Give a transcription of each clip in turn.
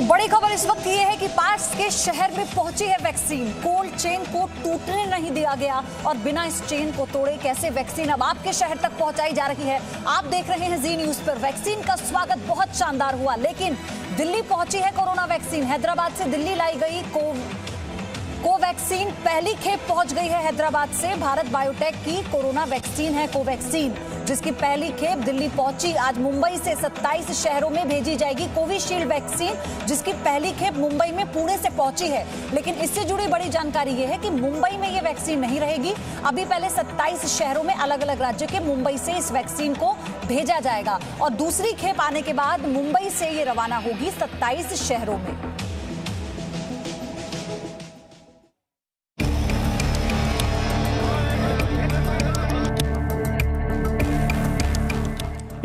बड़ी खबर इस वक्त ये है कि पास के शहर में पहुंची है वैक्सीन। कोल्ड चेन को टूटने नहीं दिया गया और बिना इस चेन को तोड़े कैसे वैक्सीन अब आपके शहर तक पहुंचाई जा रही है। आप देख रहे हैं जी न्यूज पर। वैक्सीन का स्वागत बहुत शानदार हुआ, लेकिन दिल्ली पहुंची है कोरोना वैक्सीन। हैदराबाद से दिल्ली लाई गई कोवैक्सीन पहली खेप पहुंच गई है हैदराबाद से। भारत बायोटेक की कोरोना वैक्सीन है कोवैक्सीन, जिसकी पहली खेप दिल्ली पहुंची। आज मुंबई से 27 शहरों में भेजी जाएगी कोविशील्ड वैक्सीन, जिसकी पहली खेप मुंबई में पुणे से पहुंची है। लेकिन इससे जुड़ी बड़ी जानकारी यह है कि मुंबई में ये वैक्सीन नहीं रहेगी। अभी पहले 27 शहरों में अलग अलग राज्य के मुंबई से इस वैक्सीन को भेजा जाएगा और दूसरी खेप आने के बाद मुंबई से ये रवाना होगी 27 शहरों में।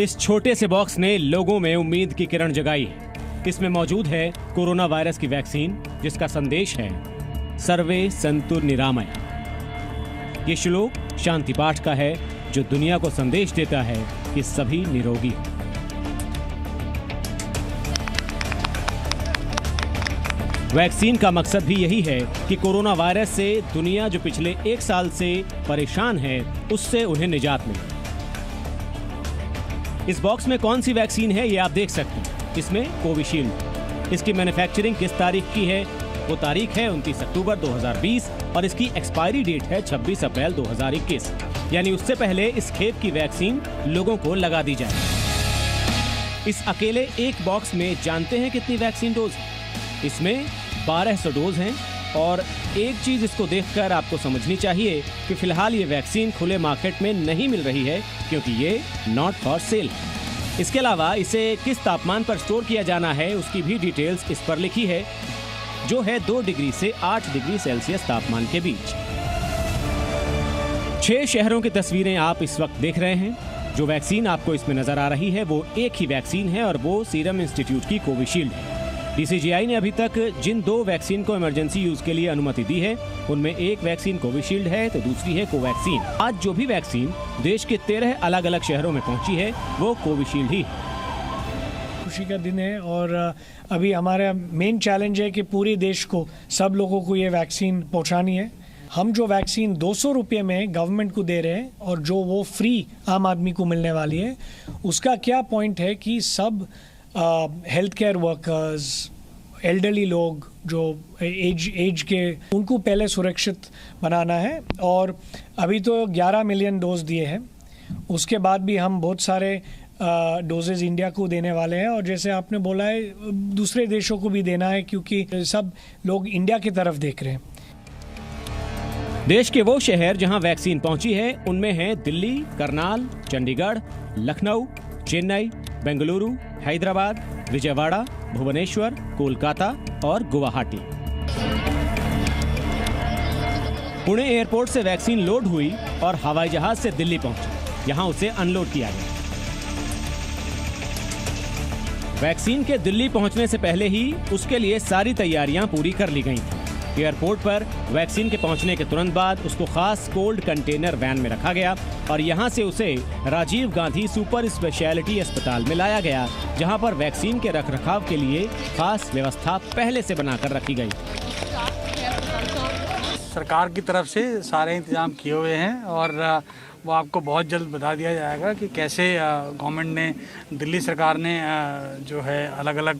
इस छोटे से बॉक्स ने लोगों में उम्मीद की किरण जगाई है। इसमें मौजूद है कोरोना वायरस की वैक्सीन, जिसका संदेश है सर्वे संतु निरामया। ये श्लोक शांति पाठ का है, जो दुनिया को संदेश देता है कि सभी निरोगी हैं। वैक्सीन का मकसद भी यही है कि कोरोना वायरस से दुनिया जो पिछले 1 साल से परेशान है, उससे उन्हें निजात मिले। इस बॉक्स में कौन सी वैक्सीन है ये आप देख सकते हैं। इसमें कोविशील्ड। इसकी मैन्युफैक्चरिंग किस तारीख की है? वो तारीख है 29 अक्टूबर 2020 और इसकी एक्सपायरी डेट है 26 अप्रैल 2021। यानी उससे पहले इस खेप की वैक्सीन लोगों को लगा दी जाए। इस अकेले एक बॉक्स में जानते हैं कितनी वैक्सीन डोज है? इसमें 1200 डोज हैं। और एक चीज इसको देखकर आपको समझनी चाहिए कि फिलहाल ये वैक्सीन खुले मार्केट में नहीं मिल रही है, क्योंकि ये नॉट फॉर सेल है। इसके अलावा इसे किस तापमान पर स्टोर किया जाना है उसकी भी डिटेल्स इस पर लिखी है, जो है 2 डिग्री से 8 डिग्री सेल्सियस तापमान के बीच। 6 शहरों की तस्वीरें आप इस वक्त देख रहे हैं। जो वैक्सीन आपको इसमें नजर आ रही है वो एक ही वैक्सीन है और वो सीरम इंस्टीट्यूट की कोविशील्ड है। DCGI ने अभी तक जिन 2 वैक्सीन को इमरजेंसी यूज के लिए अनुमति दी है, उनमें एक वैक्सीन कोविशील्ड है तो दूसरी है कोवैक्सीन। आज जो भी वैक्सीन देश के 13 अलग अलग शहरों में पहुंची है, वो कोविशील्ड ही है। खुशी का दिन है और अभी हमारा मेन चैलेंज है कि पूरे देश को, सब लोगों को ये वैक्सीन पहुंचानी है। हम जो वैक्सीन 200 रुपये में गवर्नमेंट को दे रहे हैं और जो वो फ्री आम आदमी को मिलने वाली है, उसका क्या पॉइंट है कि सब हेल्थ केयर वर्कर्स, एल्डरली लोग जो एज के, उनको पहले सुरक्षित बनाना है। और अभी तो 11 मिलियन डोज दिए हैं, उसके बाद भी हम बहुत सारे डोजेज इंडिया को देने वाले हैं और जैसे आपने बोला है दूसरे देशों को भी देना है, क्योंकि सब लोग इंडिया की तरफ देख रहे हैं। देश के वो शहर जहां वैक्सीन पहुंची है उनमें हैं दिल्ली, करनाल, चंडीगढ़, लखनऊ, चेन्नई, बेंगलुरु, हैदराबाद, विजयवाड़ा, भुवनेश्वर, कोलकाता और गुवाहाटी। पुणे एयरपोर्ट से वैक्सीन लोड हुई और हवाई जहाज से दिल्ली पहुंची। यहां उसे अनलोड किया गया। वैक्सीन के दिल्ली पहुंचने से पहले ही उसके लिए सारी तैयारियां पूरी कर ली गई थी। एयरपोर्ट पर वैक्सीन के पहुंचने के तुरंत बाद उसको खास कोल्ड कंटेनर वैन में रखा गया और यहां से उसे राजीव गांधी सुपर स्पेशलिटी अस्पताल में लाया गया, जहां पर वैक्सीन के रखरखाव के लिए खास व्यवस्था पहले से बनाकर रखी गई। सरकार की तरफ से सारे इंतजाम किए हुए हैं और वो आपको बहुत जल्द बता दिया जाएगा कि कैसे गवर्नमेंट ने, दिल्ली सरकार ने जो है अलग अलग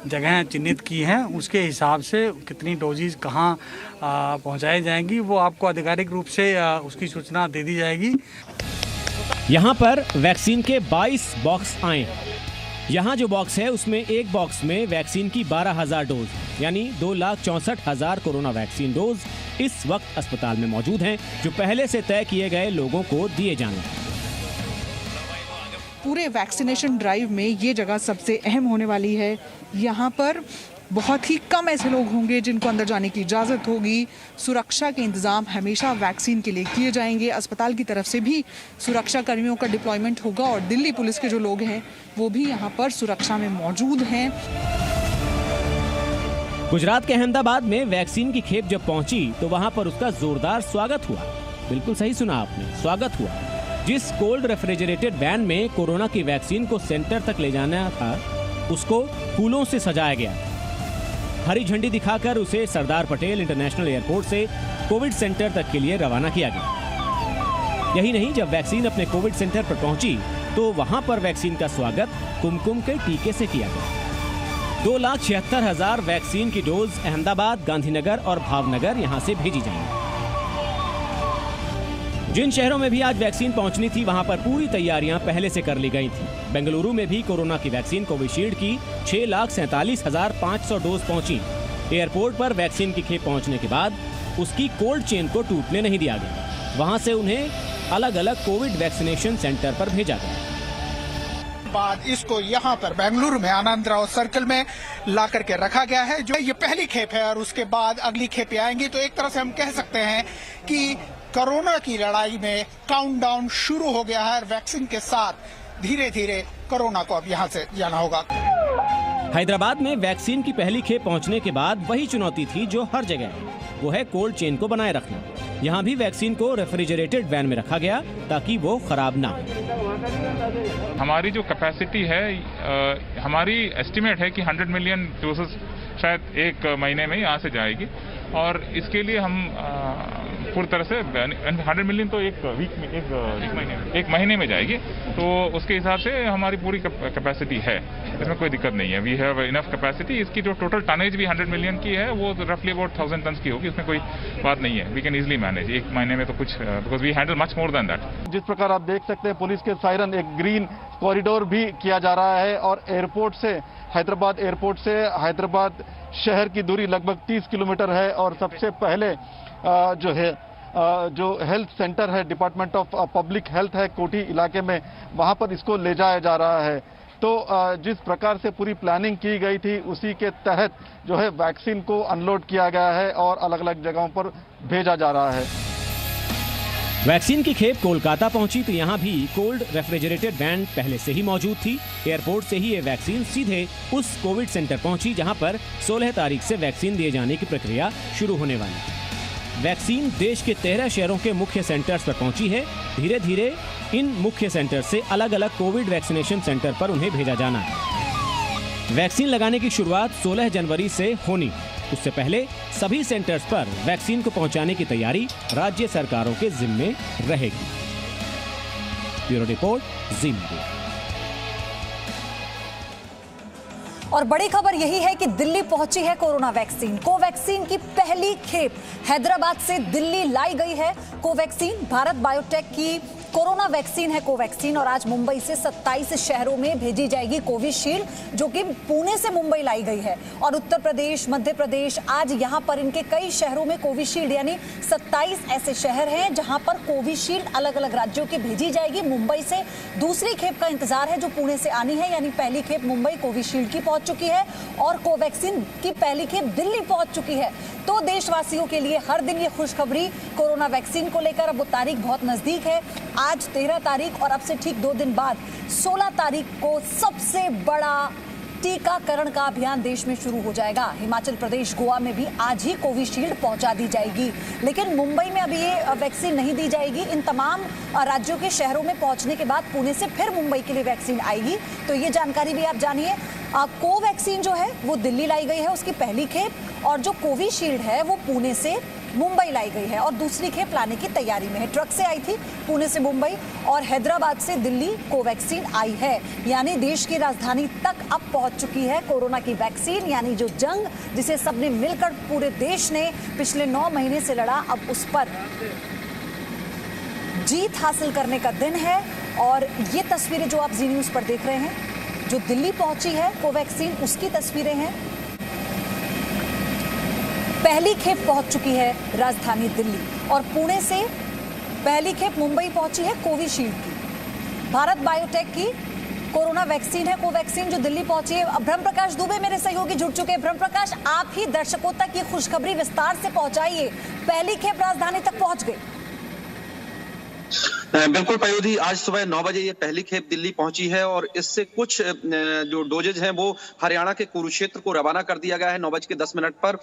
जगहें चिन्हित की हैं, उसके हिसाब से कितनी डोजेज कहाँ पहुँचाई जाएंगी, वो आपको आधिकारिक रूप से उसकी सूचना दे दी जाएगी। यहाँ पर वैक्सीन के 22 बॉक्स आए हैं। यहाँ जो बॉक्स है उसमें एक बॉक्स में वैक्सीन की 12,000 डोज यानी 2,64,000 कोरोना वैक्सीन डोज इस वक्त अस्पताल में मौजूद हैं, जो पहले से तय किए गए लोगों को दिए जाने। पूरे वैक्सीनेशन ड्राइव में ये जगह सबसे अहम होने वाली है। यहाँ पर बहुत ही कम ऐसे लोग होंगे जिनको अंदर जाने की इजाज़त होगी। सुरक्षा के इंतज़ाम हमेशा वैक्सीन के लिए किए जाएंगे। अस्पताल की तरफ से भी सुरक्षा कर्मियों का डिप्लॉयमेंट होगा और दिल्ली पुलिस के जो लोग हैं वो भी यहाँ पर सुरक्षा में मौजूद हैं। गुजरात के अहमदाबाद में वैक्सीन की खेप जब पहुंची तो वहां पर उसका जोरदार स्वागत हुआ। बिल्कुल सही सुना आपने, स्वागत हुआ। जिस कोल्ड रेफ्रिजरेटेड वैन में कोरोना की वैक्सीन को सेंटर तक ले जाना था, उसको फूलों से सजाया गया। हरी झंडी दिखाकर उसे सरदार पटेल इंटरनेशनल एयरपोर्ट से कोविड सेंटर तक के लिए रवाना किया गया। यही नहीं, जब वैक्सीन अपने कोविड सेंटर पर पहुंची तो वहां पर वैक्सीन का स्वागत कुमकुम के टीके से किया गया। 2,76,000 वैक्सीन की डोज अहमदाबाद, गांधीनगर और भावनगर यहां से भेजी जाएंगी। जिन शहरों में भी आज वैक्सीन पहुंचनी थी वहां पर पूरी तैयारियां पहले से कर ली गई थी। बेंगलुरु में भी कोरोना की वैक्सीन कोविशील्ड की 6,47,500 डोज पहुंची। एयरपोर्ट पर वैक्सीन की खेप पहुंचने के बाद उसकी कोल्ड चेन को टूटने नहीं दिया गया। वहां से उन्हें अलग अलग कोविड वैक्सीनेशन सेंटर पर भेजा गया। बाद इसको यहाँ पर बेंगलुरु में आनंदराव सर्कल में ला करके रखा गया है। जो ये पहली खेप है और उसके बाद अगली खेपें आएंगी, तो एक तरह से हम कह सकते हैं कि कोरोना की लड़ाई में काउंटडाउन शुरू हो गया है। वैक्सीन के साथ धीरे धीरे कोरोना को अब यहाँ से जाना होगा। हैदराबाद में वैक्सीन की पहली खेप पहुंचने के बाद वही चुनौती थी जो हर जगह है, वो है कोल्ड चेन को बनाए रखना। यहाँ भी वैक्सीन को रेफ्रिजरेटेड वैन में रखा गया ताकि वो खराब ना हो। हमारी जो कैपेसिटी है, हमारी एस्टिमेट है कि 100 मिलियन डोसेस शायद एक महीने में यहाँ से जाएगी, और इसके लिए हम पूरी तरह से 100 मिलियन तो एक वीक में, एक महीने में जाएगी। तो उसके हिसाब से हमारी पूरी कैपेसिटी है, इसमें कोई दिक्कत नहीं है। We have enough capacity. इसकी जो टोटल टनेज भी 100 मिलियन की है वो रफली अबाउट 1000 टन की होगी, उसमें कोई बात नहीं है। वी कैन इजीली मैनेज एक महीने में तो कुछ, because we handle much more than that. जिस प्रकार आप देख सकते हैं पुलिस के सायरन, एक ग्रीन कॉरिडोर भी किया जा रहा है, और एयरपोर्ट से हैदराबाद शहर की दूरी लगभग 30 किलोमीटर है। और सबसे पहले जो हेल्थ सेंटर है, डिपार्टमेंट ऑफ पब्लिक हेल्थ है कोठी इलाके में, वहां पर इसको ले जाया जा रहा है। तो जिस प्रकार से पूरी प्लानिंग की गई थी उसी के तहत जो है वैक्सीन को अनलोड किया गया है और अलग अलग जगहों पर भेजा जा रहा है। वैक्सीन की खेप कोलकाता पहुंची तो यहाँ भी कोल्ड रेफ्रिजरेटेड वैन पहले से ही मौजूद थी। एयरपोर्ट से ही ये वैक्सीन सीधे उस कोविड सेंटर पहुंची जहां पर 16 तारीख से वैक्सीन दिए जाने की प्रक्रिया शुरू होने वाली है। वैक्सीन देश के 13 शहरों के मुख्य सेंटर्स पर पहुंची है। धीरे धीरे इन मुख्य सेंटर से अलग अलग कोविड वैक्सीनेशन सेंटर पर उन्हें भेजा जाना है। वैक्सीन लगाने की शुरुआत 16 जनवरी से होनी। उससे पहले सभी सेंटर्स पर वैक्सीन को पहुंचाने की तैयारी राज्य सरकारों के जिम्मे रहेगी। ब्यूरो रिपोर्ट, जी मीडिया। और बड़ी खबर यही है कि दिल्ली पहुंची है कोरोना वैक्सीन। कोवैक्सीन की पहली खेप हैदराबाद से दिल्ली लाई गई है। कोवैक्सीन भारत बायोटेक की कोरोना वैक्सीन है कोवैक्सीन, और आज मुंबई से 27 शहरों में भेजी जाएगी कोविशील्ड, जो कि पुणे से मुंबई लाई गई है। और उत्तर प्रदेश, मध्य प्रदेश, आज यहां पर इनके कई शहरों में कोविशील्ड, यानी 27 ऐसे शहर हैं जहां पर कोविशील्ड अलग अलग राज्यों की भेजी जाएगी। मुंबई से दूसरी खेप का इंतजार है जो पुणे से आनी है, यानी पहली खेप मुंबई कोविशील्ड की पहुंच चुकी है और कोवैक्सीन की पहली खेप दिल्ली पहुंच चुकी है। तो देशवासियों के लिए हर दिन ये खुशखबरी कोरोना वैक्सीन को लेकर। अब वो तारीख बहुत नजदीक है, आज 13 तारीख, और अब से ठीक 2 दिन बाद 16 तारीख को सबसे बड़ा टीकाकरण का अभियान देश में शुरू हो जाएगा। हिमाचल प्रदेश, गोवा में भी आज ही कोविशील्ड पहुंचा दी जाएगी, लेकिन मुंबई में अभी ये वैक्सीन नहीं दी जाएगी। इन तमाम राज्यों के शहरों में पहुंचने के बाद पुणे से फिर मुंबई के लिए वैक्सीन आएगी। तो ये जानकारी भी आप जानिए। कोवैक्सीन जो है वो दिल्ली लाई गई है, उसकी पहली खेप, और जो कोविशील्ड है वो पुणे से मुंबई लाई गई है और दूसरी खेप लाने की तैयारी में है। ट्रक से आई थी पुणे से मुंबई, और हैदराबाद से दिल्ली कोवैक्सीन आई है। यानी देश की राजधानी तक अब पहुंच चुकी है कोरोना की वैक्सीन। यानी जो जंग जिसे सबने मिलकर, पूरे देश ने पिछले 9 महीने से लड़ा, अब उस पर जीत हासिल करने का दिन है। और ये तस्वीरें जो आप जी न्यूज़ पर देख रहे हैं, जो दिल्ली पहुंची है कोवैक्सीन, उसकी तस्वीरें हैं। पहली खेप पहुंच चुकी है राजधानी दिल्ली, और पुणे से पहली खेप मुंबई पहुंची है कोविशील्ड की। भारत बायोटेक की कोरोना वैक्सीन है कोवैक्सीन, जो दिल्ली पहुंची है। ब्रह्म प्रकाश दुबे मेरे सहयोगी जुड़ चुके हैं। ब्रह्म प्रकाश, आप ही दर्शकों तक ये खुशखबरी विस्तार से पहुंचाइए। पहली खेप राजधानी तक पहुंच गई। बिल्कुल पयोधी, आज सुबह 9 बजे ये पहली खेप दिल्ली पहुंची है और इससे कुछ जो डोजेज हैं वो हरियाणा के कुरुक्षेत्र को रवाना कर दिया गया है। 9:10 पर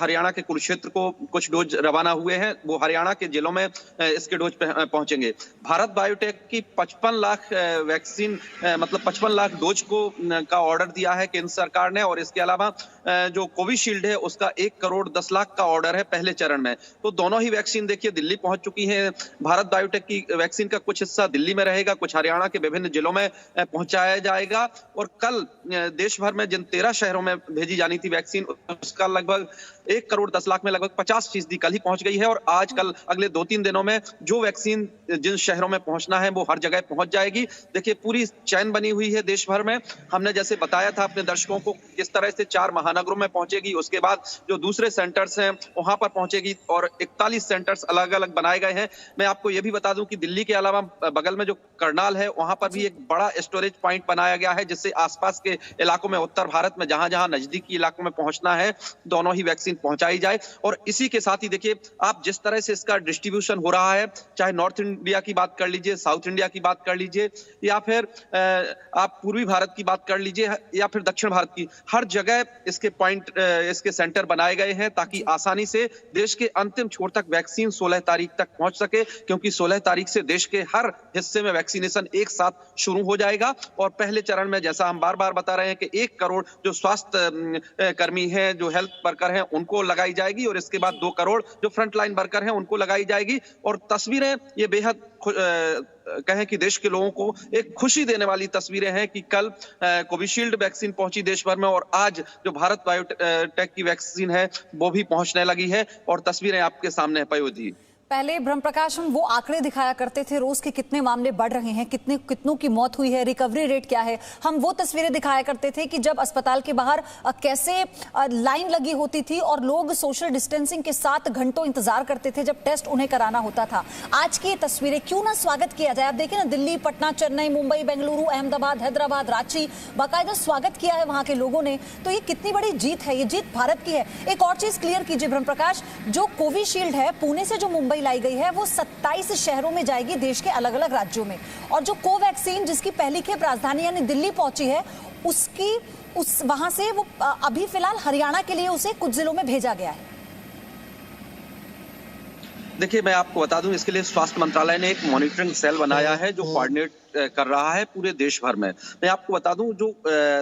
हरियाणा के कुरुक्षेत्र को कुछ डोज रवाना हुए हैं, वो हरियाणा के जिलों में इसके डोज पहुंचेंगे। भारत बायोटेक की 55 लाख वैक्सीन मतलब 55 लाख डोज का ऑर्डर दिया है केंद्र सरकार ने, और इसके अलावा जो कोविशील्ड है उसका 1 करोड़ 10 लाख का ऑर्डर है पहले चरण में। तो दोनों ही वैक्सीन देखिए दिल्ली पहुंच चुकी है। भारत बायोटेक की वैक्सीन का कुछ हिस्सा दिल्ली में रहेगा, कुछ हरियाणा के विभिन्न जिलों में पहुंचाया जाएगा। और कल देश भर में जिन 13 शहरों में भेजी जानी थी वैक्सीन, उसका लगभग 1 करोड़ 10 लाख में लगभग 50% कल ही पहुंच गई है। और आज कल अगले 2-3 दिनों में जो वैक्सीन जिन शहरों में पहुंचना है वो हर जगह पहुंच जाएगी। देखिए पूरी चैन बनी हुई है देश भर में। हमने जैसे बताया था अपने दर्शकों को किस तरह से 4 महानगरों में पहुंचेगी, उसके बाद जो दूसरे सेंटर्स हैं वहां पर पहुंचेगी, और 41 सेंटर्स अलग अलग बनाए गए हैं। मैं आपको ये भी बता दूं कि दिल्ली के अलावा बगल में जो करनाल है वहां पर भी एक बड़ा स्टोरेज पॉइंट बनाया गया है, जिससे आसपास के इलाकों में, उत्तर भारत में जहां जहां नजदीकी इलाकों में पहुंचना है दोनों ही वैक्सीन पहुंचाई जाए। और इसी के साथ ही देखिए आप जिस तरह से इसका डिस्ट्रीब्यूशन हो रहा है, चाहे नॉर्थ इंडिया की बात कर लीजिए, साउथ इंडिया की बात कर लीजिए, या फिर आप पूर्वी भारत की बात कर लीजिए, या फिर दक्षिण भारत की, हर जगह इसके पॉइंट, इसके सेंटर बनाए गए हैं ताकि आसानी से देश के अंतिम छोर तक वैक्सीन 16 तारीख तक पहुंच सके, क्योंकि 16 तारीख से देश के हर हिस्से में वैक्सीनेशन एक साथ शुरू हो जाएगा। और पहले चरण में जैसा हम बार बार बता रहे हैं कि 1 करोड़ जो स्वास्थ्य कर्मी हैं, जो हेल्थ वर्कर हैं, उनको लगाई जाएगी, और इसके बाद 2 करोड़ जो फ्रंटलाइन वर्कर हैं उनको लगाई जाएगी। और तस्वीरें ये बेहद कहें कि देश के लोगों को एक खुशी देने वाली तस्वीरें हैं कि कल कोविशील्ड वैक्सीन पहुंची देश भर में, और आज जो भारत बायोटेक की वैक्सीन है वो भी पहुंचने लगी है। और तस्वीरें आपके सामने है पयोधी। पहले ब्रह्म प्रकाश हम वो आंकड़े दिखाया करते थे, रोज के कितने मामले बढ़ रहे हैं, कितनों की मौत हुई है, रिकवरी रेट क्या है। हम वो तस्वीरें दिखाया करते थे कि जब अस्पताल के बाहर कैसे लाइन लगी होती थी और लोग सोशल डिस्टेंसिंग के साथ घंटों इंतजार करते थे जब टेस्ट उन्हें कराना होता था। आज की ये तस्वीरें क्यों ना स्वागत किया जाए। आप देखें ना, दिल्ली, पटना, चेन्नई, मुंबई, बेंगलुरु, अहमदाबाद, हैदराबाद, रांची, बाकायदा स्वागत किया है वहां के लोगों ने। तो ये कितनी बड़ी जीत है, ये जीत भारत की है। एक और चीज क्लियर कीजिए ब्रह्म प्रकाश, जो कोविशील्ड है पुणे से जो मुंबई लाई गई है वो 27 शहरों में जाएगी देश के अलग अलग राज्यों में, और जो कोवैक्सीन जिसकी पहली खेप राजधानी यानी दिल्ली पहुंची है वहां से वो अभी फिलहाल हरियाणा के लिए उसे कुछ जिलों में भेजा गया है। देखिए मैं आपको बता दूं, इसके लिए स्वास्थ्य मंत्रालय ने एक मॉनिटरिंग सेल बनाया है जो कोऑर्डिनेट कर रहा है पूरे देश भर में। मैं आपको बता दूं जो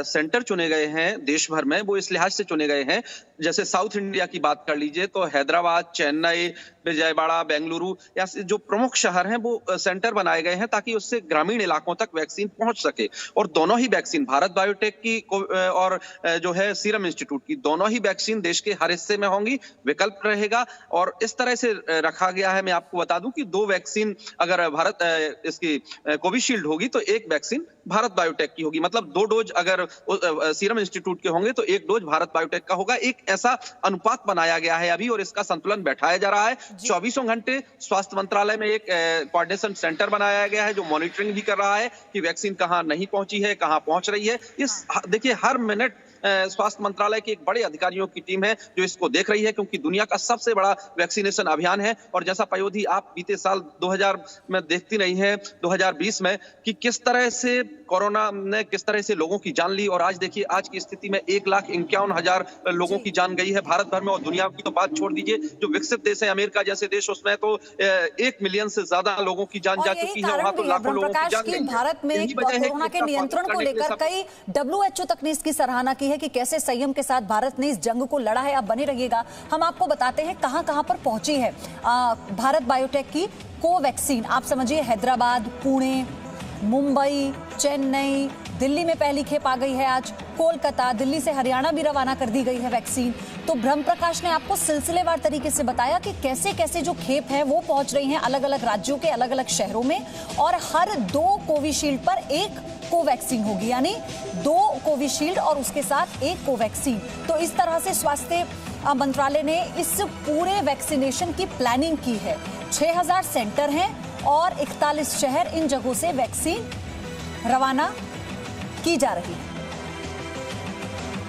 सेंटर चुने गए हैं देश भर में वो इस लिहाज से चुने गए हैं, जैसे साउथ इंडिया की बात कर लीजिए तो हैदराबाद, चेन्नई, विजयवाड़ा, बेंगलुरु, या जो प्रमुख शहर हैं वो सेंटर बनाए गए हैं ताकि उससे ग्रामीण इलाकों तक वैक्सीन पहुंच सके। और दोनों ही वैक्सीन, भारत बायोटेक की और जो है सीरम इंस्टीट्यूट की, दोनों ही वैक्सीन देश के हर हिस्से में होंगी, विकल्प रहेगा। और इस तरह से रखा गया है, मैं आपको बता दूं कि 2 वैक्सीन अगर भारत इसकी कोविशील्ड होगी तो 1 वैक्सीन भारत बायोटेक की होगी। मतलब 2 डोज अगर सीरम इंस्टीट्यूट के होंगे तो 1 डोज भारत बायोटेक का होगा। एक ऐसा अनुपात बनाया गया है अभी, और इसका संतुलन बैठाया जा रहा है। 24 घंटे स्वास्थ्य मंत्रालय में एक कोऑर्डिनेशन सेंटर बनाया गया है जो मॉनिटरिंग भी कर रहा है कि वैक्सीन कहां नहीं पहुंची है, कहां पहुंच रही है। इस देखिए हर मिनट स्वास्थ्य मंत्रालय के एक बड़े अधिकारियों की टीम है जो इसको देख रही है, क्योंकि दुनिया का सबसे बड़ा वैक्सीनेशन अभियान है। और जैसा पयोधी आप बीते साल 2000 में देखती रही हैं, 2020 में कि किस तरह से कोरोना ने किस तरह से लोगों की जान ली, और आज देखिए आज की स्थिति में 1,51,000 लोगों की जान गई है भारत भर में। और दुनिया की तो बात छोड़ दीजिए, जो विकसित देश है अमेरिका जैसे देश, उसमें तो 1 मिलियन से ज्यादा लोगों की जान जा चुकी है, वहां तो लाखों लोगों की जान गई है। भारत में कोरोना के नियंत्रण को लेकर कई WHO तक ने इसकी सराहना की है कि कैसे संयम के साथ भारत ने इस जंग को लड़ा है। आप बने रहिएगा, हम आपको बताते हैं कहां कहां पर पहुंची है भारत बायोटेक की कोवैक्सीन। आप समझिए हैदराबाद, पुणे, मुंबई, चेन्नई, दिल्ली में पहली खेप आ गई है आज, कोलकाता, दिल्ली से हरियाणा भी रवाना कर दी गई है वैक्सीन। तो ब्रह्म प्रकाश ने आपको सिलसिलेवार तरीके से बताया कि कैसे कैसे जो खेप है वो पहुंच रही हैं अलग अलग राज्यों के अलग अलग शहरों में, और हर 2 कोविशील्ड पर 1 कोवैक्सीन होगी, यानी 2 कोविशील्ड और उसके साथ 1 कोवैक्सीन। तो इस तरह से स्वास्थ्य मंत्रालय ने इस पूरे वैक्सीनेशन की प्लानिंग की है। 6000 सेंटर हैं और 41 शहर, इन जगहों से वैक्सीन रवाना की जा रही है।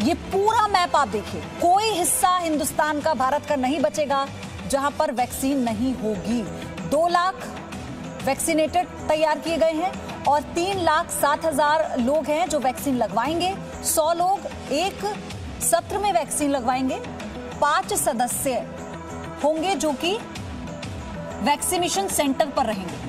ये पूरा मैप आप देखिए, कोई हिस्सा हिंदुस्तान का, भारत का नहीं बचेगा जहां पर वैक्सीन नहीं होगी। 2 लाख वैक्सीनेटेड तैयार किए गए हैं और 3,07,000 लोग हैं जो वैक्सीन लगवाएंगे। 100 लोग एक सत्र में वैक्सीन लगवाएंगे। 5 सदस्य होंगे जो कि वैक्सीनेशन सेंटर पर रहेंगे।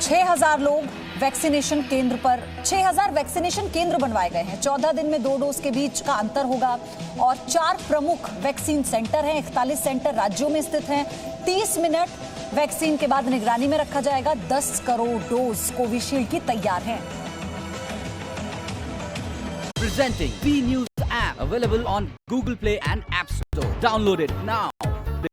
6,000 लोग वैक्सीनेशन केंद्र पर 6,000 वैक्सीनेशन केंद्र बनवाए गए हैं। 14 दिन में 2 डोज के बीच का अंतर होगा और 4 प्रमुख वैक्सीन सेंटर हैं। 41 सेंटर राज्यों में स्थित हैं। 30 मिनट वैक्सीन के बाद निगरानी में रखा जाएगा। 10 करोड़ डोज कोविशील्ड की तैयार हैं। Presenting B News app available on Google Play and App Store. Download it now.